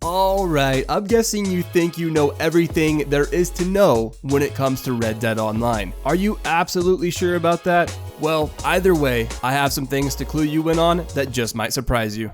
Alright, I'm guessing you think you know everything there is to know when it comes to Red Dead Online. Are you absolutely sure about that? Well, either way, I have some things to clue you in on that just might surprise you.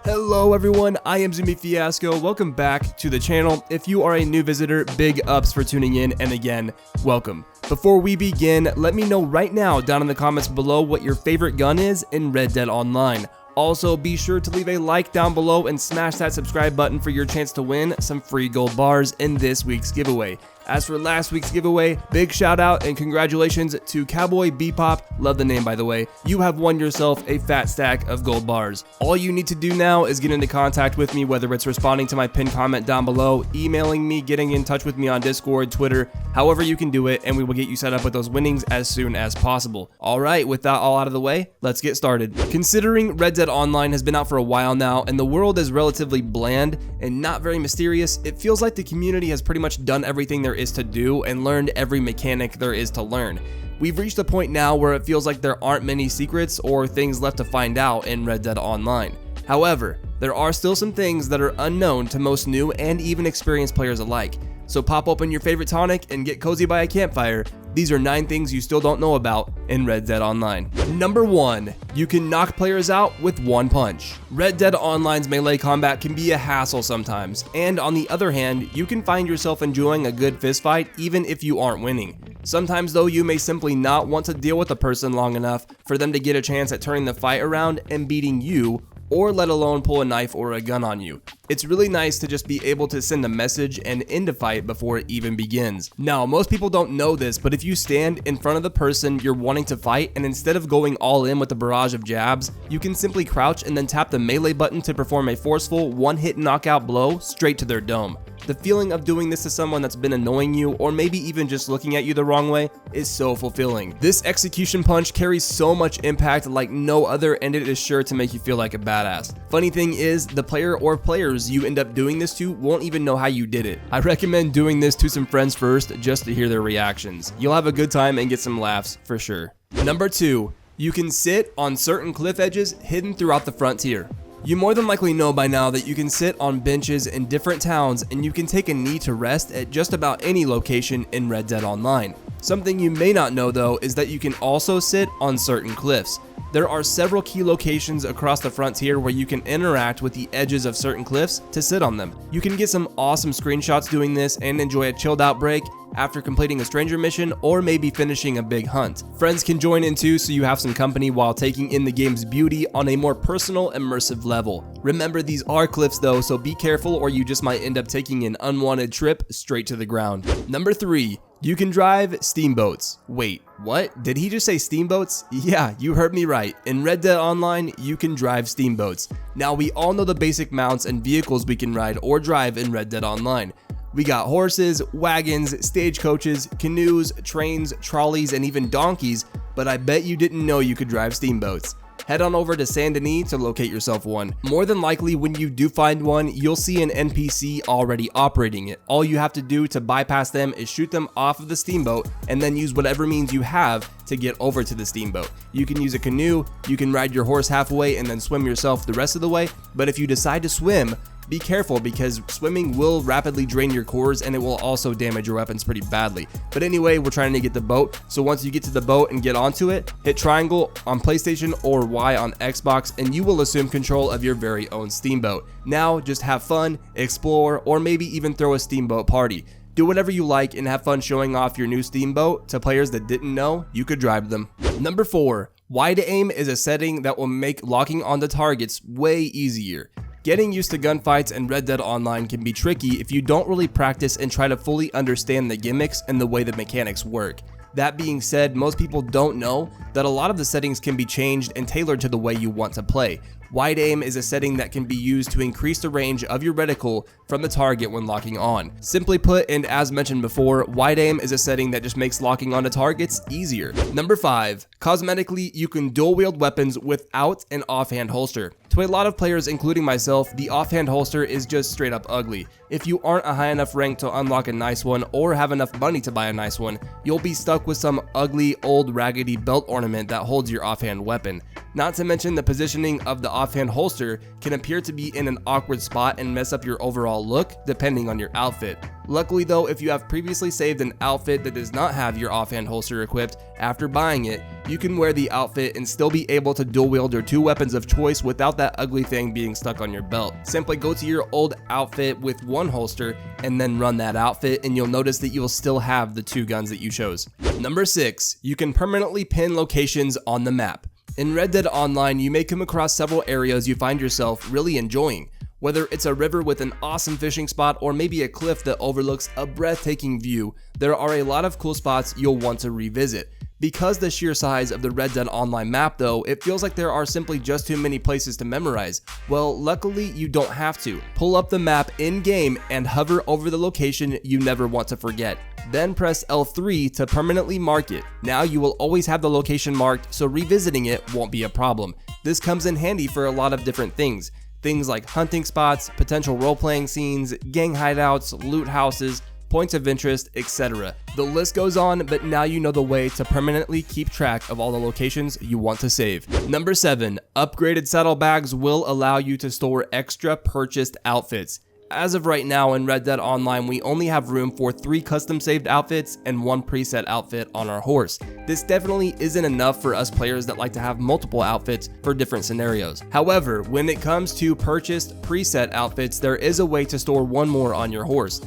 Hello everyone, I am Zumie Fiasco. Welcome back to the channel. If you are a new visitor, big ups for tuning in, and again, welcome. Before we begin, let me know right now down in the comments below what your favorite gun is in Red Dead Online. Also, be sure to leave a like down below and smash that subscribe button for your chance to win some free gold bars in this week's giveaway. As for last week's giveaway, big shout out and congratulations to CowboyBebop, love the name by the way. You have won yourself a fat stack of gold bars. All you need to do now is get into contact with me, whether it's responding to my pinned comment down below, emailing me, getting in touch with me on Discord, Twitter, however you can do it, and we will get you set up with those winnings as soon as possible. Alright, with that all out of the way, let's get started. Considering Red Dead Online has been out for a while now and the world is relatively bland and not very mysterious, it feels like the community has pretty much done everything there is to do and learned every mechanic there is to learn. We've reached a point now where it feels like there aren't many secrets or things left to find out in Red Dead Online. However, there are still some things that are unknown to most new and even experienced players alike. So pop open your favorite tonic and get cozy by a campfire. These are 9 things you still don't know about in Red Dead Online. Number 1. You can knock players out with one punch. Red Dead Online's melee combat can be a hassle sometimes, and on the other hand, you can find yourself enjoying a good fistfight even if you aren't winning. Sometimes though, you may simply not want to deal with a person long enough for them to get a chance at turning the fight around and beating you, or let alone pull a knife or a gun on you. It's really nice to just be able to send a message and end a fight before it even begins. Now, most people don't know this, but if you stand in front of the person you're wanting to fight and instead of going all in with a barrage of jabs, you can simply crouch and then tap the melee button to perform a forceful one-hit knockout blow straight to their dome. The feeling of doing this to someone that's been annoying you or maybe even just looking at you the wrong way is so fulfilling. This execution punch carries so much impact like no other, and it is sure to make you feel like a badass. Funny thing is, the player or players you end up doing this to won't even know how you did it. I recommend doing this to some friends first just to hear their reactions. You'll have a good time and get some laughs for sure. Number 2. You can sit on certain cliff edges hidden throughout the frontier. You more than likely know by now that you can sit on benches in different towns and you can take a knee to rest at just about any location in Red Dead Online. Something you may not know though is that you can also sit on certain cliffs. There are several key locations across the frontier where you can interact with the edges of certain cliffs to sit on them. You can get some awesome screenshots doing this and enjoy a chilled out break after completing a stranger mission or maybe finishing a big hunt. Friends can join in too, so you have some company while taking in the game's beauty on a more personal, immersive level. Remember, these are cliffs though, so be careful or you just might end up taking an unwanted trip straight to the ground. Number 3. You can drive steamboats. Wait, what? Did he just say steamboats? Yeah, you heard me right. In Red Dead Online, you can drive steamboats. Now, we all know the basic mounts and vehicles we can ride or drive in Red Dead Online. We got horses, wagons, stagecoaches, canoes, trains, trolleys, and even donkeys, but I bet you didn't know you could drive steamboats. Head on over to Saint Denis to locate yourself one. More than likely, when you do find one, you'll see an NPC already operating it. All you have to do to bypass them is shoot them off of the steamboat and then use whatever means you have to get over to the steamboat. You can use a canoe, you can ride your horse halfway and then swim yourself the rest of the way, but if you decide to swim, be careful because swimming will rapidly drain your cores and it will also damage your weapons pretty badly. But anyway, we're trying to get the boat, so once you get to the boat and get onto it, hit triangle on PlayStation or Y on Xbox and you will assume control of your very own steamboat. Now just have fun, explore, or maybe even throw a steamboat party. Do whatever you like and have fun showing off your new steamboat to players that didn't know you could drive them. Number 4. Wide aim is a setting that will make locking onto targets way easier. Getting used to gunfights in Red Dead Online can be tricky if you don't really practice and try to fully understand the gimmicks and the way the mechanics work. That being said, most people don't know that a lot of the settings can be changed and tailored to the way you want to play. Wide aim is a setting that can be used to increase the range of your reticle from the target when locking on. Simply put, and as mentioned before, wide aim is a setting that just makes locking onto targets easier. Number 5. Cosmetically, you can dual wield weapons without an offhand holster. To a lot of players, including myself, the offhand holster is just straight up ugly. If you aren't a high enough rank to unlock a nice one or have enough money to buy a nice one, you'll be stuck with some ugly old raggedy belt ornament that holds your offhand weapon. Not to mention the positioning of the offhand holster can appear to be in an awkward spot and mess up your overall look depending on your outfit. Luckily though, if you have previously saved an outfit that does not have your offhand holster equipped after buying it, you can wear the outfit and still be able to dual wield your 2 weapons of choice without that ugly thing being stuck on your belt. Simply go to your old outfit with 1 holster and then run that outfit, and you'll notice that you will still have the 2 guns that you chose. Number 6, you can permanently pin locations on the map. In Red Dead Online, you may come across several areas you find yourself really enjoying. Whether it's a river with an awesome fishing spot or maybe a cliff that overlooks a breathtaking view, there are a lot of cool spots you'll want to revisit. Because the sheer size of the Red Dead Online map though, it feels like there are simply just too many places to memorize. Well, luckily you don't have to. Pull up the map in-game and hover over the location you never want to forget. Then press L3 to permanently mark it. Now you will always have the location marked, so revisiting it won't be a problem. This comes in handy for a lot of different things. Things like hunting spots, potential role-playing scenes, gang hideouts, loot houses, points of interest, etc. The list goes on, but now you know the way to permanently keep track of all the locations you want to save. Number 7, upgraded saddlebags will allow you to store extra purchased outfits. As of right now in Red Dead Online, we only have room for 3 custom saved outfits and 1 preset outfit on our horse. This definitely isn't enough for us players that like to have multiple outfits for different scenarios. However, when it comes to purchased preset outfits, there is a way to store 1 more on your horse.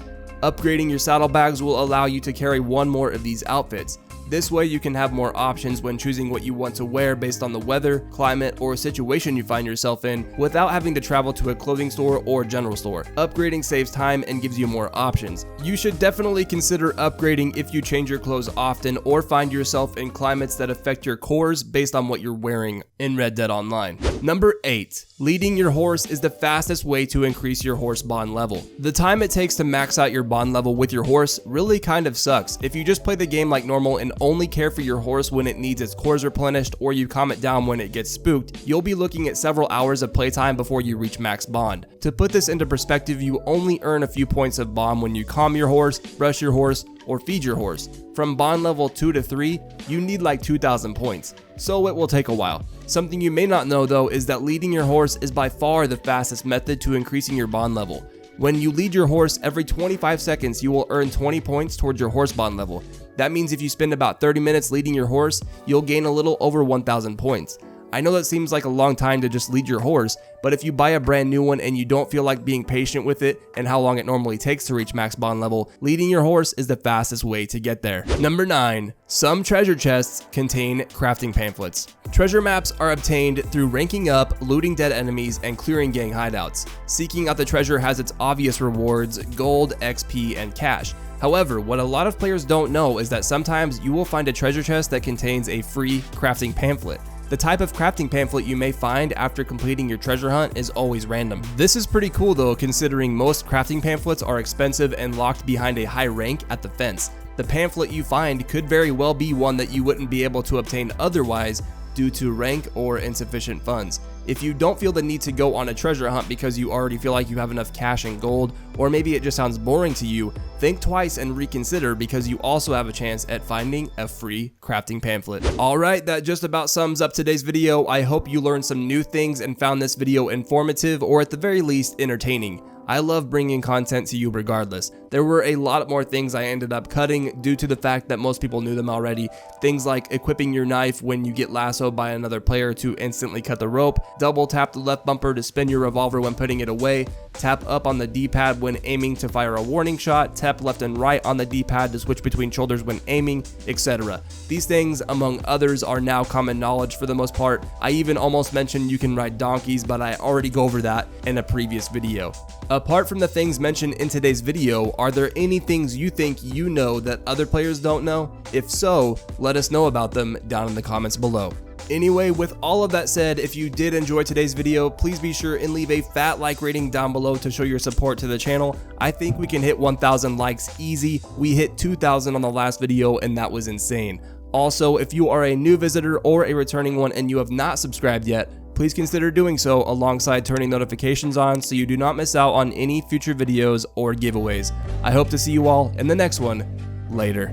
Upgrading your saddlebags will allow you to carry 1 more of these outfits. This way you can have more options when choosing what you want to wear based on the weather, climate, or situation you find yourself in without having to travel to a clothing store or general store. Upgrading saves time and gives you more options. You should definitely consider upgrading if you change your clothes often or find yourself in climates that affect your cores based on what you're wearing in Red Dead Online. Number 8, leading your horse is the fastest way to increase your horse bond level. The time it takes to max out your bond level with your horse really kind of sucks. If you just play the game like normal and only care for your horse when it needs its cores replenished or you calm it down when it gets spooked, you'll be looking at several hours of playtime before you reach max bond. To put this into perspective, you only earn a few points of bond when you calm your horse, brush your horse, or feed your horse. From bond level 2 to 3, you need like 2,000 points, so it will take a while. Something you may not know though is that leading your horse is by far the fastest method to increasing your bond level. When you lead your horse, every 25 seconds you will earn 20 points towards your horse bond level. That means if you spend about 30 minutes leading your horse, you'll gain a little over 1,000 points. I know that seems like a long time to just lead your horse, but if you buy a brand new one and you don't feel like being patient with it and how long it normally takes to reach max bond level, leading your horse is the fastest way to get there. Number 9, some treasure chests contain crafting pamphlets. Treasure maps are obtained through ranking up, looting dead enemies, and clearing gang hideouts. Seeking out the treasure has its obvious rewards: gold, XP, and cash. However, what a lot of players don't know is that sometimes you will find a treasure chest that contains a free crafting pamphlet. The type of crafting pamphlet you may find after completing your treasure hunt is always random. This is pretty cool though, considering most crafting pamphlets are expensive and locked behind a high rank at the fence. The pamphlet you find could very well be one that you wouldn't be able to obtain otherwise due to rank or insufficient funds. If you don't feel the need to go on a treasure hunt because you already feel like you have enough cash and gold, or maybe it just sounds boring to you, think twice and reconsider, because you also have a chance at finding a free crafting pamphlet. Alright, that just about sums up today's video. I hope you learned some new things and found this video informative, or at the very least entertaining. I love bringing content to you regardless. There were a lot more things I ended up cutting due to the fact that most people knew them already. Things like equipping your knife when you get lassoed by another player to instantly cut the rope, double tap the left bumper to spin your revolver when putting it away, tap up on the D-pad when aiming to fire a warning shot, tap left and right on the D-pad to switch between shoulders when aiming, etc. These things, among others, are now common knowledge for the most part. I even almost mentioned you can ride donkeys, but I already go over that in a previous video. Apart from the things mentioned in today's video, are there any things you think you know that other players don't know? If so, let us know about them down in the comments below. Anyway, with all of that said, if you did enjoy today's video, please be sure and leave a fat like rating down below to show your support to the channel. I think we can hit 1,000 likes easy. We hit 2,000 on the last video and that was insane. Also, if you are a new visitor or a returning one and you have not subscribed yet, please consider doing so alongside turning notifications on so you do not miss out on any future videos or giveaways. I hope to see you all in the next one. Later.